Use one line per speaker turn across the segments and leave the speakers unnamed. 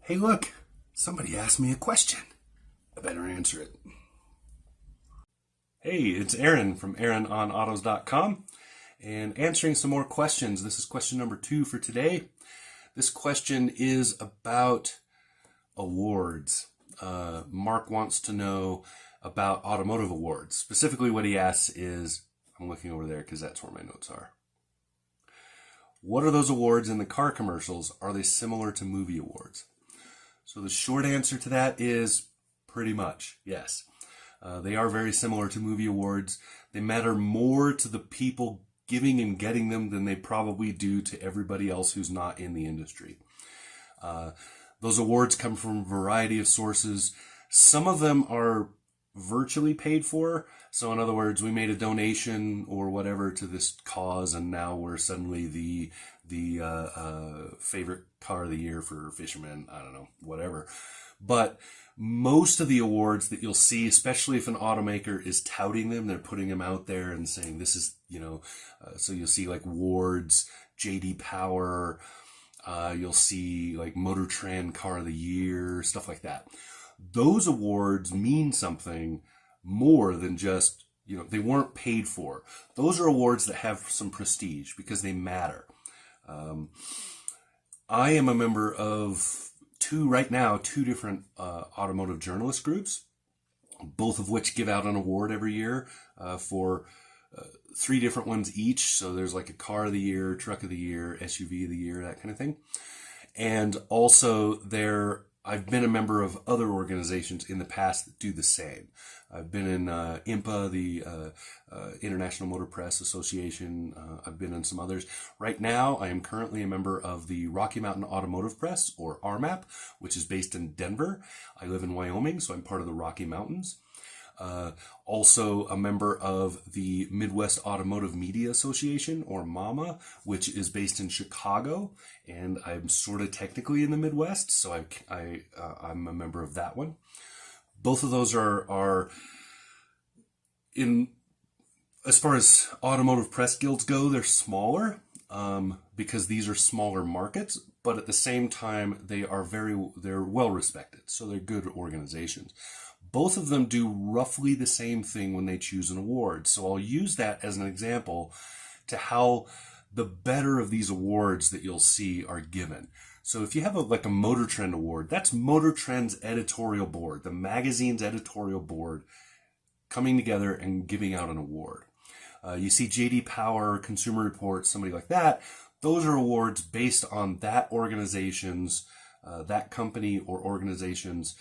Hey, look, somebody asked me a question. I better answer it. Hey, it's Aaron from AaronOnAutos.com and answering some more questions. This is question number 2 for today. This question is about awards. Mark wants to know about automotive awards. Specifically, what he asks is, I'm looking over there because that's where my notes are. What are those awards in the car commercials? Are they similar to movie awards? So the short answer to that is pretty much yes. They are very similar to movie awards. They matter more to the people giving and getting them than they probably do to everybody else who's not in the industry. Those awards come from a variety of sources. Some of them are virtually paid for. So in other words, we made a donation or whatever to this cause, and now we're suddenly the favorite car of the year for fishermen. I don't know, whatever. But most of the awards that you'll see, especially if an automaker is touting them, they're putting them out there and saying this is, so you'll see like Ward's, JD Power, you'll see like Motor Trend Car of the Year, stuff like that. Those awards mean something more than just, they weren't paid for. Those are awards that have some prestige because they matter. I am a member of two different automotive journalist groups, both of which give out an award every year for 3 different ones each. So there's like a car of the year, truck of the year, SUV of the year, that kind of thing. And also I've been a member of other organizations in the past that do the same. I've been in IMPA, the International Motor Press Association. I've been in some others. Right now, I am currently a member of the Rocky Mountain Automotive Press, or RMAP, which is based in Denver. I live in Wyoming, so I'm part of the Rocky Mountains. Also a member of the Midwest Automotive Media Association, or MAMA, which is based in Chicago, and I'm sort of technically in the Midwest, so I'm a member of that one. Both of those are in, as far as automotive press guilds go, they're smaller because these are smaller markets, but at the same time they're well respected, so they're good organizations. Both of them do roughly the same thing when they choose an award. So I'll use that as an example to how the better of these awards that you'll see are given. So if you have a Motor Trend award, that's Motor Trend's editorial board, the magazine's editorial board, coming together and giving out an award. You see JD Power, Consumer Reports, somebody like that. Those are awards based on that organization's, that company or organization's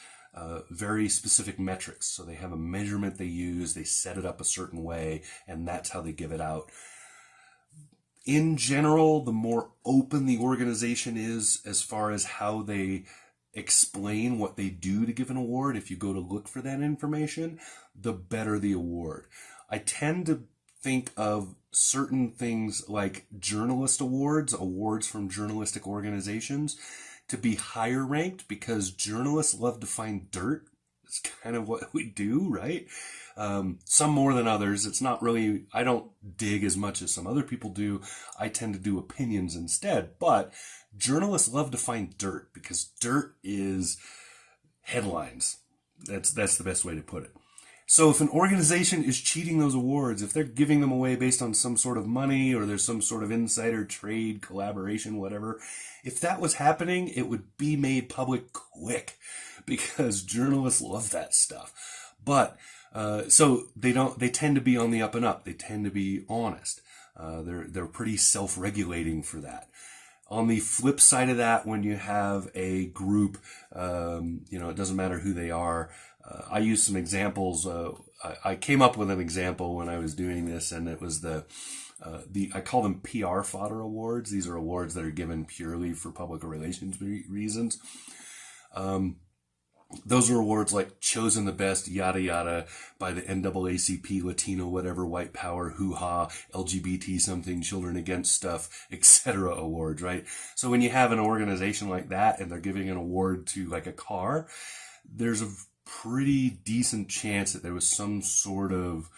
very specific metrics. So they have a measurement they use, they set it up a certain way, and that's how they give it out. In general, the more open the organization is as far as how they explain what they do to give an award, if you go to look for that information, the better the award. I tend to think of certain things like journalist awards, awards from journalistic organizations, to be higher ranked because journalists love to find dirt. It's kind of what we do, right? Some more than others. It's not really, I don't dig as much as some other people do. I tend to do opinions instead. But journalists love to find dirt because dirt is headlines. That's the best way to put it. So if an organization is cheating those awards, if they're giving them away based on some sort of money or there's some sort of insider trade, collaboration, whatever, if that was happening, it would be made public quick because journalists love that stuff. But so they tend to be on the up and up. They tend to be honest. They're pretty self-regulating for that. On the flip side of that, when you have a group, it doesn't matter who they are. I used some examples. I came up with an example when I was doing this, and it was I call them PR fodder awards. These are awards that are given purely for public relations reasons. Those are awards like chosen the best, yada, yada, by the NAACP, Latino, whatever, white power, hoo-ha, LGBT something, children against stuff, etc. awards, right? So when you have an organization like that and they're giving an award to like a car, there's a pretty decent chance that there was some sort of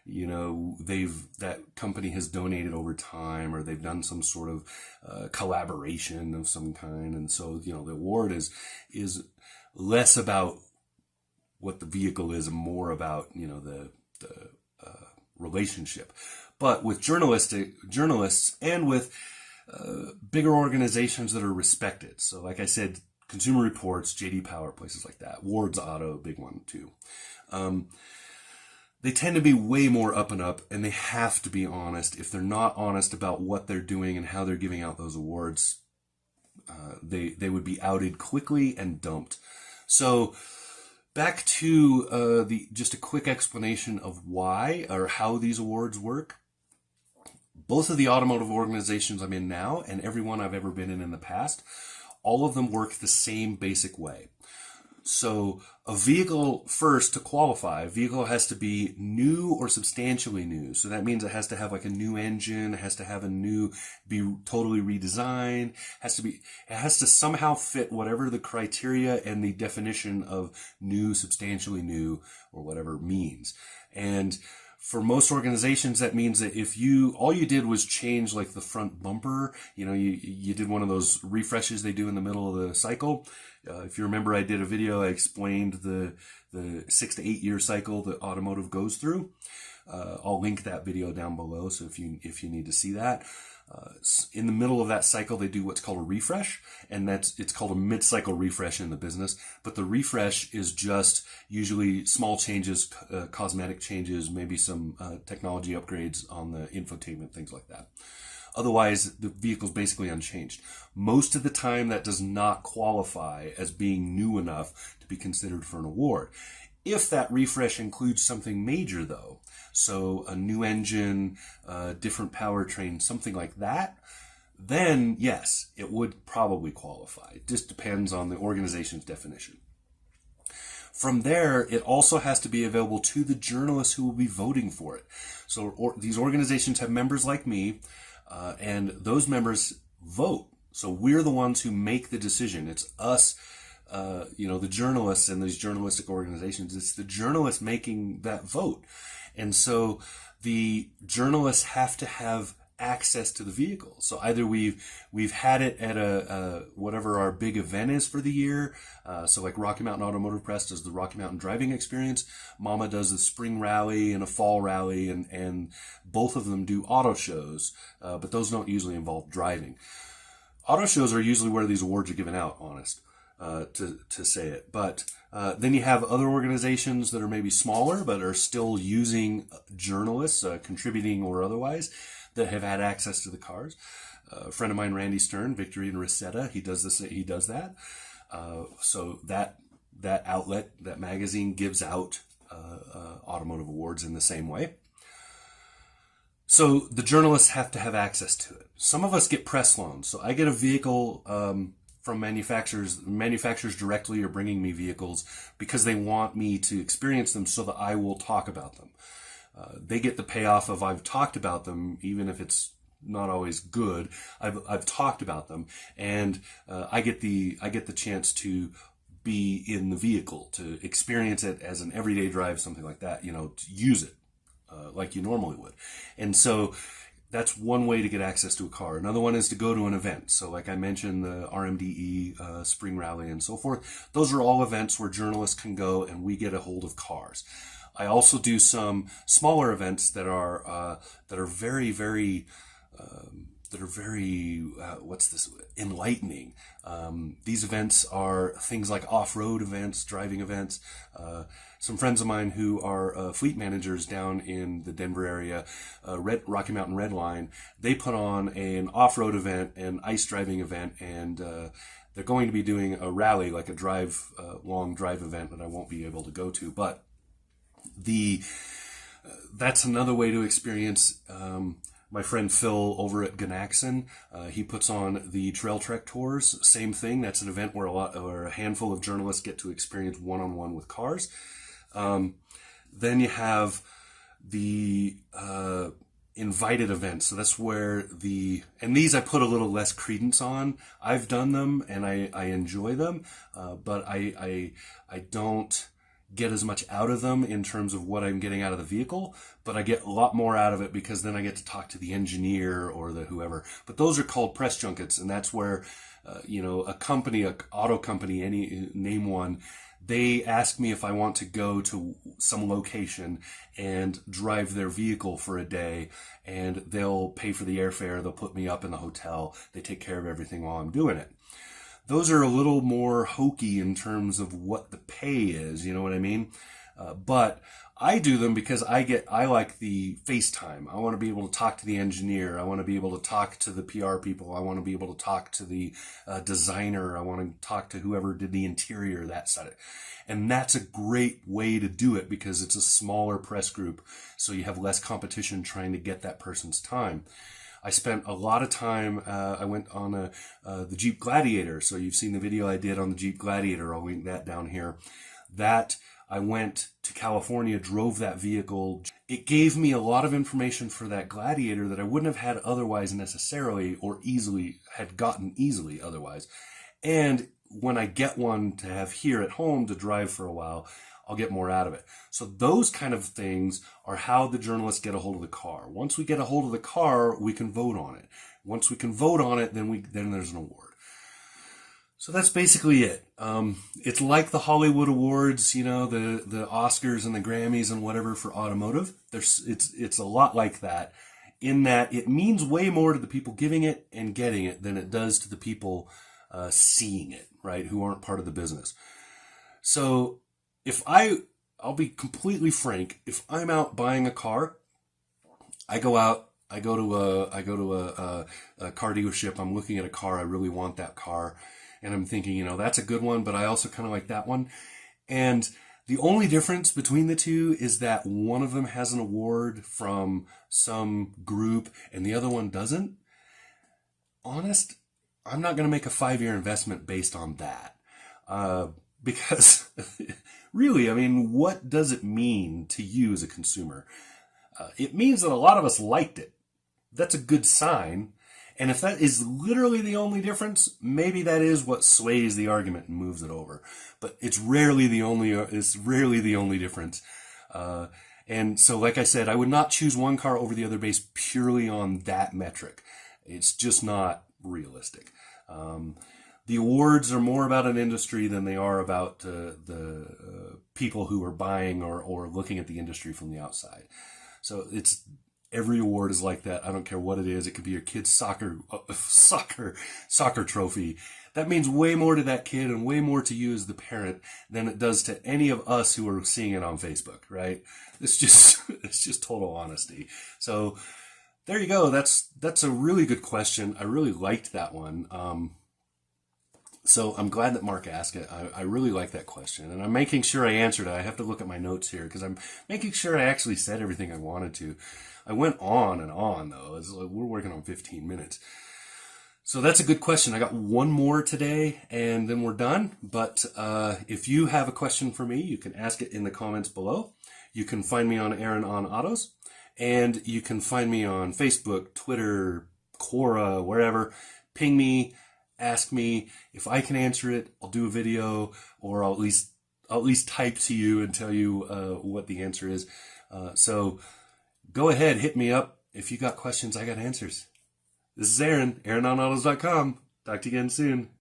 that company has donated over time, or they've done some sort of collaboration of some kind. And so, the award is less about what the vehicle is and more about, the relationship. But with journalists and with bigger organizations that are respected. So like I said, Consumer Reports, JD Power, places like that. Ward's Auto, big one too. They tend to be way more up and up, and they have to be honest. If they're not honest about what they're doing and how they're giving out those awards, they would be outed quickly and dumped. So back to just a quick explanation of why or how these awards work. Both of the automotive organizations I'm in now and every one I've ever been in the past, all of them work the same basic way. So a vehicle, first, to qualify, a vehicle has to be new or substantially new. So that means it has to have like a new engine, it has to have be totally redesigned, it has to somehow fit whatever the criteria and the definition of new, substantially new, or whatever means. And for most organizations, that means that if all you did was change like the front bumper, you did one of those refreshes they do in the middle of the cycle. If you remember, I did a video, I explained the 6 to 8 year cycle that Automotive goes through. I'll link that video down below, so if you need to see that. In the middle of that cycle, they do what's called a refresh, and it's called a mid-cycle refresh in the business. But the refresh is just usually small changes, cosmetic changes, maybe some technology upgrades on the infotainment, things like that. Otherwise, the vehicle's basically unchanged. Most of the time, that does not qualify as being new enough to be considered for an award. If that refresh includes something major, though, so a new engine, different powertrain, something like that, then yes, it would probably qualify. It just depends on the organization's definition. From there, it also has to be available to the journalists who will be voting for it. So these organizations have members like me, and those members vote. So we're the ones who make the decision. It's us, the journalists and these journalistic organizations. It's the journalists making that vote. And so the journalists have to have access to the vehicle. So either we've had it at a whatever our big event is for the year. So like Rocky Mountain Automotive Press does the Rocky Mountain Driving Experience. Mama does the spring rally and a fall rally, and both of them do auto shows, but those don't usually involve driving. Auto shows are usually where these awards are given out, honest, to say it. But then you have other organizations that are maybe smaller, but are still using journalists, contributing or otherwise, that have had access to the cars. A friend of mine, Randy Stern, Victory and Resetta, he does that. So that outlet, that magazine, gives out automotive awards in the same way. So the journalists have to have access to it. Some of us get press loans. So I get a vehicle from manufacturers. Manufacturers directly are bringing me vehicles because they want me to experience them so that I will talk about them. They get the payoff of I've talked about them, even if it's not always good. I've talked about them, and I get the chance to be in the vehicle, to experience it as an everyday drive, something like that. To use it like you normally would. And so that's one way to get access to a car. Another one is to go to an event. So like I mentioned, the RMDE, Spring Rally, and so forth. Those are all events where journalists can go and we get a hold of cars. I also do some smaller events that are very, very enlightening. These events are things like off-road events, driving events. Some friends of mine who are fleet managers down in the Denver area, Rocky Mountain Red Line, they put on an off-road event, an ice driving event, and they're going to be doing a rally, like a long drive event that I won't be able to go to, but that's another way to experience. My friend Phil over at Ganaxon, he puts on the Trail Trek Tours. Same thing. That's an event where a handful of journalists get to experience one-on-one with cars. Then you have the invited events. So that's where and these I put a little less credence on. I've done them and I enjoy them, but I don't get as much out of them in terms of what I'm getting out of the vehicle, but I get a lot more out of it because then I get to talk to the engineer or the whoever. But those are called press junkets, and that's where a company, a auto company, any name one, they ask me if I want to go to some location and drive their vehicle for a day, and they'll pay for the airfare, they'll put me up in the hotel, they take care of everything while I'm doing it. Those are a little more hokey in terms of what the pay is, you know what I mean? But I do them because I like the FaceTime. I want to be able to talk to the engineer. I want to be able to talk to the PR people. I want to be able to talk to the designer. I want to talk to whoever did the interior, that side of it. And that's a great way to do it because it's a smaller press group. So you have less competition trying to get that person's time. I spent a lot of time, I went on the Jeep Gladiator. So you've seen the video I did on the Jeep Gladiator. I'll link that down here. That I went to California, drove that vehicle. It gave me a lot of information for that Gladiator that I wouldn't have had otherwise necessarily, or had gotten easily otherwise. And when I get one to have here at home to drive for a while, I'll get more out of it. So those kind of things are how the journalists get a hold of the car. Once we get a hold of the car, we can vote on it. Once we can vote on it, then there's an award. So that's basically it. It's like the Hollywood Awards, the Oscars and the Grammys and whatever for automotive. It's a lot like that, in that it means way more to the people giving it and getting it than it does to the people seeing it, right, who aren't part of the business. So I'll be completely frank, if I'm out buying a car, I go to a car dealership, I'm looking at a car, I really want that car, and I'm thinking, that's a good one, but I also kind of like that one. And the only difference between the two is that one of them has an award from some group and the other one doesn't. Honest, I'm not going to make a 5-year investment based on that. Because really, what does it mean to you as a consumer? It means that a lot of us liked it. That's a good sign. And if that is literally the only difference, maybe that is what sways the argument and moves it over. But it's rarely the only difference. And so, like I said, I would not choose one car over the other based purely on that metric. It's just not realistic. The awards are more about an industry than they are about the people who are buying or looking at the industry from the outside. So every award is like that. I don't care what it is. It could be your kid's soccer trophy. That means way more to that kid and way more to you as the parent than it does to any of us who are seeing it on Facebook, right? It's just total honesty. So there you go. That's a really good question. I really liked that one. So I'm glad that Mark asked it. I really like that question, and I'm making sure I answered it. I have to look at my notes here because I'm making sure I actually said everything I wanted to. I went on and on, though. We're working on 15 minutes. So that's a good question. I got one more today, and then we're done. But if you have a question for me, you can ask it in the comments below. You can find me on Aaron on Autos, and you can find me on Facebook, Twitter, Quora, wherever. Ping me. Ask me. If I can answer it, I'll do a video, or I'll at least type to you and tell you what the answer is. So go ahead, hit me up. If you got questions, I got answers. This is Aaron, AaronOnAutos.com. Talk to you again soon.